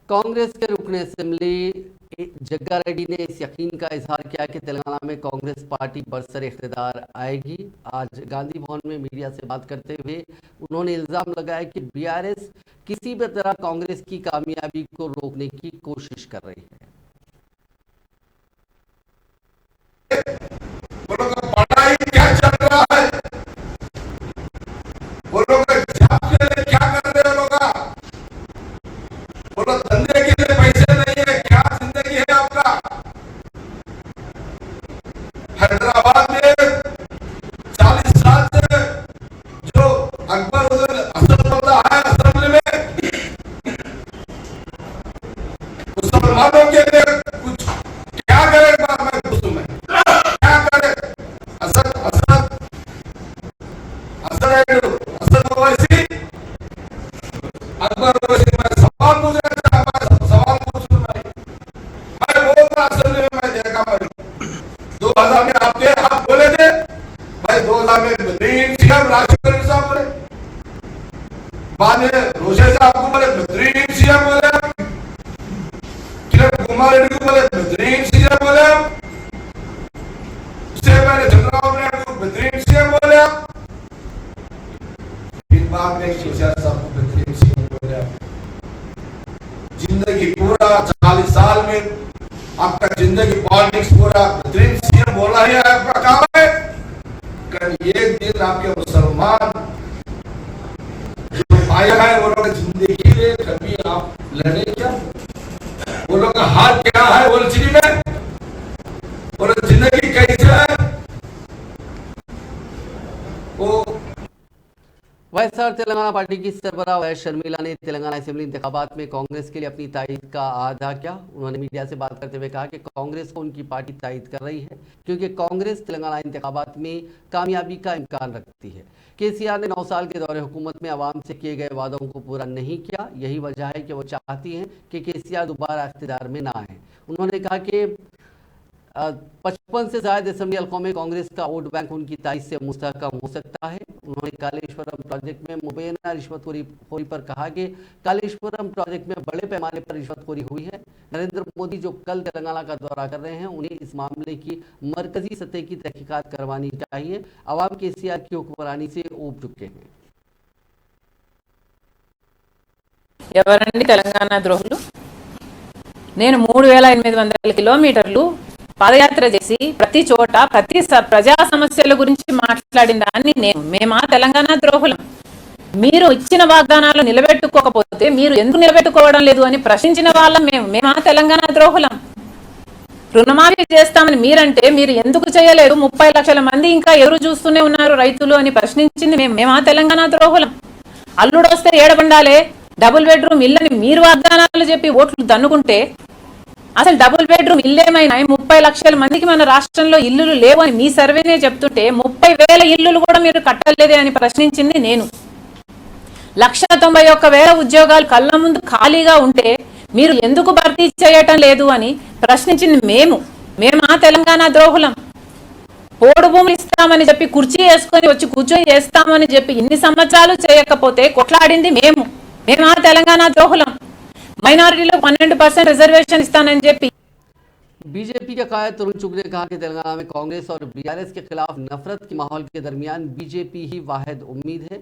कांग्रेस के रुकन असेंबली जग्गा रेड्डी ने इस यकीन का इजहार किया कि तेलंगाना में कांग्रेस पार्टी बरसर इख्तियार आएगी। आज गांधी भवन में मीडिया से बात करते हुए उन्होंने इल्जाम लगाया कि बीआरएस किसी भी तरह कांग्रेस की कामयाबी को रोकने की कोशिश कर रही है। पढ़ाई क्या चल रहा है, वो लोग जॉब के लिए क्या कर रहे हो लोग, वो लोग धंधे के लिए पैसे नहीं है, क्या जिंदगी है आपका। हैदराबाद में 40 साल से जो अकबर उधर असद होता है असेंबली में, मुसलमानों के लिए कुछ क्या करेगा, मैं पूछूं मैं क्या करे। असद असद असद असद ओवैसी, अकबर ओवैसी, मैं सवाल पूछ रहा था, सवाल पूछूं मैं बोल रहा असेंबली में, मैं देखा मैं 2000 में आपके आप बोले थे भाई, 2000 में बेहतरीन सीएम राजशेखर साहब बोले, बाद में रोशे साहब को बोले बेहतरीन सीएम बोले, किरण कुमार रेड्डी को बोले बेहतरीन सीएम बोले, उससे पहले चंद्रबाबू नायडू को बेहतरीन सीएम बोले, फिर बाद में केसीआर साहब को बेहतरीन सीएम बोले। जिंदगी पूरा 40 साल में आपका जिंदगी पॉलिटिक्स पूरा बेहतरीन सीएम बोला ही आपका काम है। कल एक दिन आपके मुसलमान जो आया है वो लोग जिंदगी में कभी आप लड़े क्या, वो लोग का हाल क्या है वोलचिरी में, वो लोग जिंदगी कैसे है वो। वैसा तेलंगाना पार्टी की सरबराह वैस शर्मिला ने तेलंगाना असेंबली इंतखाबात में कांग्रेस के लिए अपनी तायद का आधा किया। उन्होंने मीडिया से बात करते हुए कहा कि कांग्रेस को उनकी पार्टी तायद कर रही है क्योंकि कांग्रेस तेलंगाना इंतखाबात में कामयाबी का इम्कान रखती है। केसीआर ने 9 साल के दौरे हुकूमत में आवाम से किए गए वादों को पूरा नहीं किया, यही वजह है कि वो चाहती हैं कि केसीआर दोबारा इख्तियार में ना आए। उन्होंने कहा कि 55 से ज्यादा असेंबली हल्कों में कांग्रेस का वोट बैंक उनकी तायद से मुस्तहकम हो सकता है। उन्होंने कालेश्वरम प्रोजेक्ट में मुबैना रिश्वतखोरी पर कहा कि कालेश्वरम प्रोजेक्ट में बड़े पैमाने पर रिश्वतखोरी हुई है। नरेंद्र मोदी जो कल तेलंगाना का दौरा कर रहे हैं, उन्हें इस मामले की मरकजी सतह की तहकीकात करवानी चाहिए। अवाम केसीआर की हुक्मरानी से ऊब चुके हैं। ఎవరండి తెలంగాణ ద్రోహులు? నేను 3800 కిలోమీటర్లు పాదయాత్ర చేసి ప్రతి చోట ప్రతి ప్రజా సమస్యల గురించి మాట్లాడిన దాన్ని మేమా తెలంగాణ ద్రోహులం? మీరు ఇచ్చిన వాగ్దానాలు నిలబెట్టుకోకపోతే మీరు ఎందుకు నిలబెట్టుకోవడం లేదు అని ప్రశ్నించిన వాళ్ళం మేమా తెలంగాణ ద్రోహులం? రుణమాఫీ చేస్తామని మీరంటే మీరు ఎందుకు చేయలేదు? 30 లక్షల మంది ఇంకా ఎవరు చూస్తూనే ఉన్నారు రైతులు అని ప్రశ్నించింది మేమా తెలంగాణ ద్రోహులం? అల్లుడు వస్తే ఏడబండాలే, డబుల్ బెడ్రూమ్ ఇల్లని మీరు వాగ్దానాలు చెప్పి ఓట్లు దన్నుకుంటే అసలు డబుల్ బెడ్రూమ్ ఇల్లేమైనా 30 లక్షల మందికి మన రాష్ట్రంలో ఇల్లులు లేవు అని మీ సర్వేనే చెప్తుంటే 30,000 ఇల్లులు కూడా మీరు కట్టలేదే అని ప్రశ్నించింది నేను. 191,000 ఉద్యోగాలు కళ్ళ ముందు ఖాళీగా ఉంటే మీరు ఎందుకు భర్తీ చేయటం లేదు అని ప్రశ్నించింది మేమా తెలంగాణ ద్రోహులం? పోడు భూములు ఇస్తామని చెప్పి కుర్చీ వేసుకొని వచ్చి కూర్చొని చేస్తామని చెప్పి ఇన్ని సంవత్సరాలు చేయకపోతే కొట్లాడింది మేమా తెలంగాణ ద్రోహులం? माइनॉरिटी 12% रिजर्वेशन इस्तानని చెప్పి बीजेपी के कायद तरुण चुग ने कहा कि तेलंगाना में कांग्रेस और बीआरएस के खिलाफ नफरत के माहौल के दरमियान बीजेपी ही वाहिद उम्मीद है।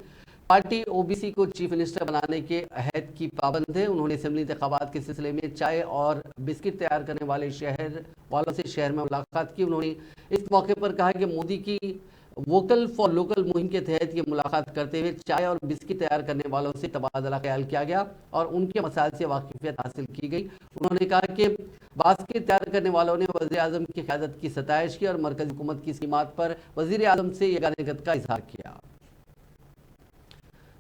पार्टी ओबीसी को चीफ मिनिस्टर बनाने के अहद की पाबंद है। उन्होंने असेंबली इंतखाबात के सिलसिले में चाय और बिस्किट तैयार करने वाले शहर वालों से शहर में मुलाकात की। उन्होंने इस मौके पर कहा कि मोदी की वोकल फॉर लोकल मुहिम के तहत ये मुलाकात करते हुए चाय और बिस्किट तैयार करने वालों से तबादला ख्याल किया गया और उनके मसाइल से वाकिफियत हासिल की गई। उन्होंने कहा कि बास्केट तैयार करने वालों ने वज़ीर आज़म की क़यादत की सताइश की और मरकज़ी हुकूमत की स्कीमात पर वज़ीर आज़म से यगानियत का इजहार किया।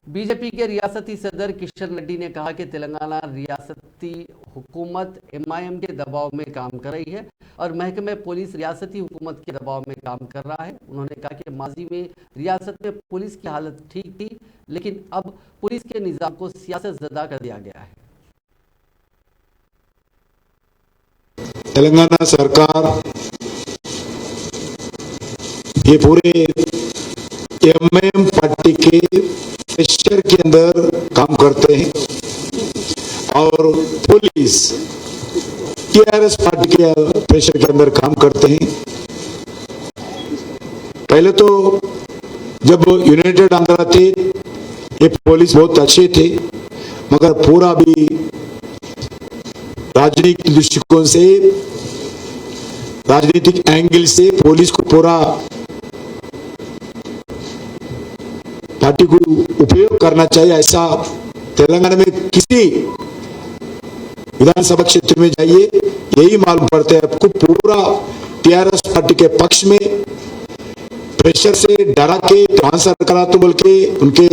बीजेपी के रियासती सदर किशन रेड्डी ने कहा कि तेलंगाना रियासती हुकूमत एमआईएम के दबाव में काम कर रही है और महकमे पुलिस रियासती हुकूमत के दबाव में काम कर रहा है। उन्होंने कहा कि माजी में रियासत में पुलिस की हालत ठीक थी, लेकिन अब पुलिस के निज़ाम को सियासत ज़दा कर दिया गया है। तेलंगाना सरकार ये पूरे एमआईएम पार्टी के प्रेशर के अंदर काम करते हैं। और पुलिस टीआरएस पार्टी के प्रेशर के अंदर काम करते हैं। पहले तो जब यूनाइटेड आंध्रा थे ये पुलिस बहुत अच्छे थे, मगर पूरा भी राजनीतिक दृष्टिकोण से, राजनीतिक एंगल से पुलिस को पूरा पार्टी को उपयोग करना चाहिए। ऐसा तेलंगाना में किसी विधानसभा क्षेत्र में जाइए यही मालूम पड़ता है आपको, पूरा टीआरएस पार्टी के पक्ष में प्रेशर से डरा के ट्रांसफर करा तो बोल के उनके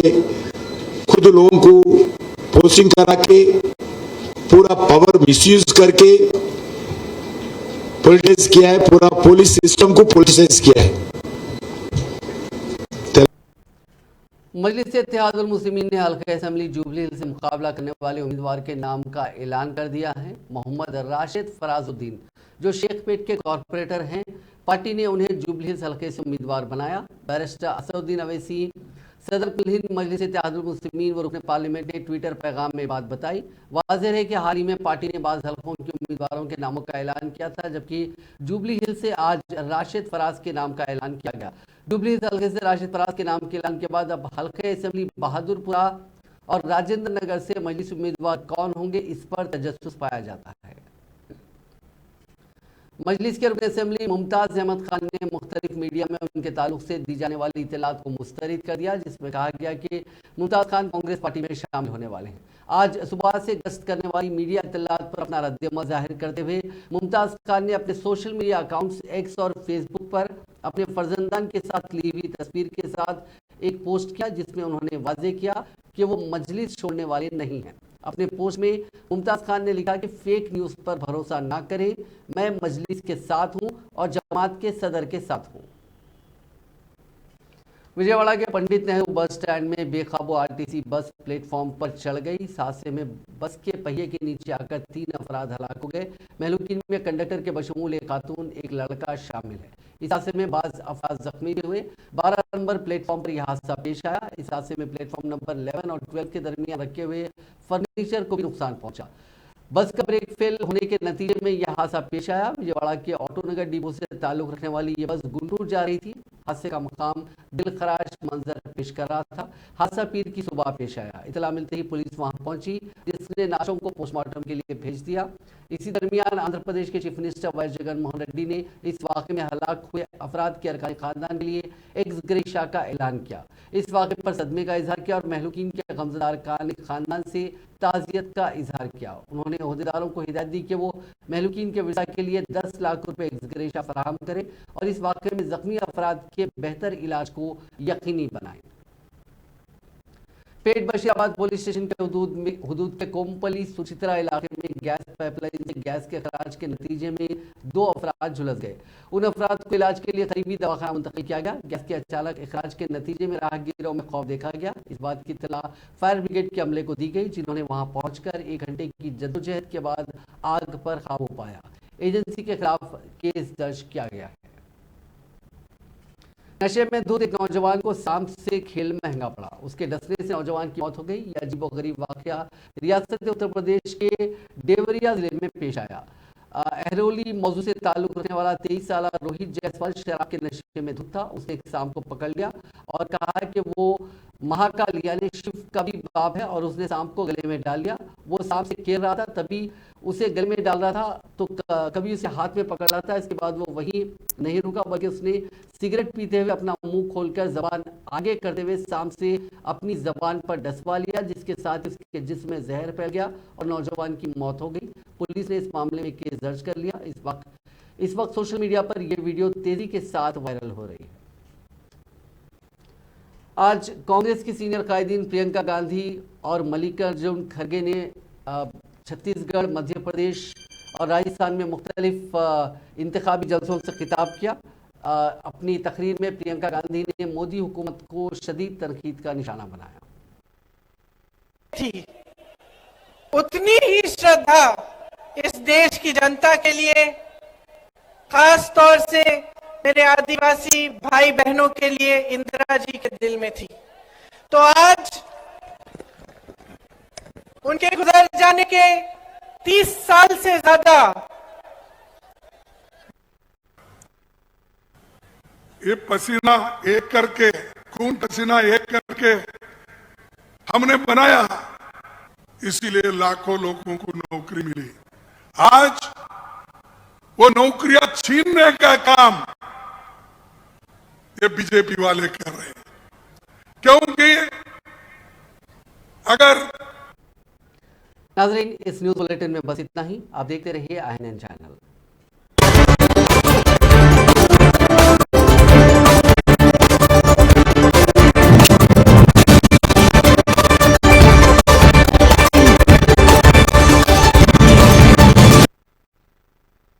खुद लोगों को पोस्टिंग करा के पूरा पावर मिसयूज करके पॉलिटिक्स किया है, पूरा पुलिस सिस्टम को पॉलिटिसाइज किया है। मजलिस इत्तेहादुल मुस्लिमीन ने हल्का असेंबली जुबली हिल से मुकाबला करने वाले उम्मीदवार के नाम का ऐलान कर दिया है। मोहम्मद राशिद फराजुद्दीन जो शेखपेट के कॉरपोरेटर हैं, पार्टी ने उन्हें जुबली हिल्स हल्के से उम्मीदवार बनाया। बैरिस्टर असदुद्दीन अवैसी सदर हिंद मजलिस इत्तेहादुल मुस्लिमीन व रुकन पार्लियामेंट ने ट्विटर पैगाम में बात बताई। वाज़ेह है कि हाल ही में पार्टी ने बाज़ हल्कों के उम्मीदवारों के नामों का ऐलान किया था, जबकि जुबली हिल से आज राशिद फराज के नाम का ऐलान किया गया। जुबली हिल्स हल्के से राशिद फराज के नाम के ऐलान के बाद अब हल्के असेंबली बहादुरपुरा और राजेंद्र नगर से मजलिस उम्मीदवार कौन होंगे, इस पर तजस्सुस पाया जाता है। मजलिस के रुकन असेंबली मुमताज़ अहमद खान ने मुख्तलिफ मीडिया में उनके ताल्लुक से दी जाने वाली इत्तलात को मुस्तरद कर दिया, जिसमें कहा गया कि मुमताज़ खान कांग्रेस पार्टी में शामिल होने वाले हैं। आज सुबह से गश्त करने वाली मीडिया इत्तलात पर अपना रद्द-ए-अमल जाहिर करते हुए मुमताज़ खान ने अपने सोशल मीडिया अकाउंट्स एक्स और फेसबुक पर अपने फर्जंदान के साथ ली हुई तस्वीर के साथ एक पोस्ट किया, जिसमें उन्होंने वाज़ेह किया कि वो मजलिस छोड़ने वाले नहीं हैं। अपने पोस्ट में मुमताज़ खान ने लिखा कि फेक न्यूज़ पर भरोसा ना करें, मैं मजलिस के साथ हूं और जमात के सदर के साथ हूं। विजयवाड़ा के पंडित नेहरू बस स्टैंड में बेकाबू आरटीसी बस प्लेटफॉर्म पर चढ़ गई। इस हादसे में बस के पहिए के नीचे आकर 3 अफराद हलाक हो गए। महलूकीन में कंडक्टर के बशमूल एक खातून, एक लड़का शामिल है। इस हादसे में बाज़ अफराद जख्मी भी हुए। 12 नंबर प्लेटफॉर्म पर यह हादसा पेश आया। इस हादसे में प्लेटफॉर्म नंबर 11 और 12 के दरमियान रखे हुए फर्नीचर को भी नुकसान पहुंचा। बस का ब्रेक फेल होने के नतीजे में यह हादसा पेश आया। विजयवाड़ा के ऑटोनगर डिपो से ताल्लुक रखने वाली ये बस गुंटूर जा रही थी। हादसे का मकाम दिलखराश मंजर पेश कर रहा था। हादसा पीर की सुबह पेश आया। इतला मिलते ही पुलिस वहां पहुंची, जिसने लाशों को पोस्टमार्टम के लिए भेज दिया। इसी दरमियान आंध्र प्रदेश के chief minister Y Jaganmohan Reddy ने इस वाक़े में हलाक हुए अफराद के अरकान खानदान के लिए एक्स ग्रेशिया का ऐलान किया। इस वाक़े पर सदमे का इजहार किया और महलूकीन के गमज़दार खानदान से ताज़ियत का इजहार किया। उन्होंने ओहदेदारों को हिदायत दी कि वो महलूकीन के विसा के लिए 10 लाख रुपए एक्स ग्रेशिया फराहम करें और इस वाक़े में जख्मी अफराद के बेहतर इलाज को यकीनी बनाएं। पेट बशीराबाद पुलिस स्टेशन के हुदूद के कोमपली सुचित्रा इलाके में गैस पाइपलाइन से गैस के खराज के नतीजे में 2 अफराद झुलस गए। उन अफराद को इलाज के लिए करीबी दवाखाना मुंतकिल किया गया। गैस के अचानक इखराज के नतीजे में राहगीरों में खौफ देखा गया। इस बात की इत्तला फायर ब्रिगेड के अमले को दी गई, जिन्होंने वहां पहुंचकर 1 घंटे की जद्दोजहद के बाद आग पर काबू पाया। एजेंसी के खिलाफ केस दर्ज किया गया है। नशे में धुत एक नौजवान को सांप से खेल महंगा पड़ा। उसके डसने से नौजवान की मौत हो गई। यह अजीबोगरीब वाकया रियासत उत्तर प्रदेश के देवरिया जिले में पेश आया। अहरोली मौजू से ताल्लुक रखने वाला 23 साल रोहित जायसवाल शराब के नशे में धुत था। उसने एक सांप को पकड़ लिया और कहा कि वो महाकाल यानी शिव का भी बाप है और उसने सांप को गले में डाल लिया। वो सांप से खेल रहा था, तभी उसे गले में डाल रहा था तो कभी उसे हाथ में पकड़ रहा था। इसके बाद वो वहीं नहीं रुका, बल्कि उसने सिगरेट पीते हुए अपना मुंह खोलकर जबान आगे करते हुए सांप से अपनी जबान पर डसवा लिया, जिसके साथ उसके जिस्म में जहर फैल गया और नौजवान की मौत हो गई। पुलिस ने इस मामले में केस दर्ज कर लिया। इस वक्त सोशल मीडिया पर यह वीडियो तेजी के साथ वायरल हो रही है। आज कांग्रेस की सीनियर कायदीन प्रियंका गांधी और मल्लिकार्जुन खड़गे ने छत्तीसगढ़, मध्य प्रदेश और राजस्थान में मुख्तलिफ इंतखाबी जलसों से खिताब किया। अपनी तकरीर में प्रियंका गांधी ने मोदी हुकूमत को शदीद तनकीद का निशाना बनाया। थी उतनी ही श्रद्धा इस देश की जनता के लिए, खास तौर से मेरे आदिवासी भाई बहनों के लिए इंदिरा जी के दिल में थी। तो आज उनके गुजर जाने के 30 साल से ज्यादा ये पसीना एक करके, खून पसीना एक करके हमने बनाया, इसीलिए लाखों लोगों को नौकरी मिली। आज वो नौकरियां छीनने का काम ये बीजेपी वाले कर रहे हैं, क्योंकि अगर नाजरीन, इस न्यूज बुलेटिन में बस इतना ही। आप देखते रहिए INN चैनल।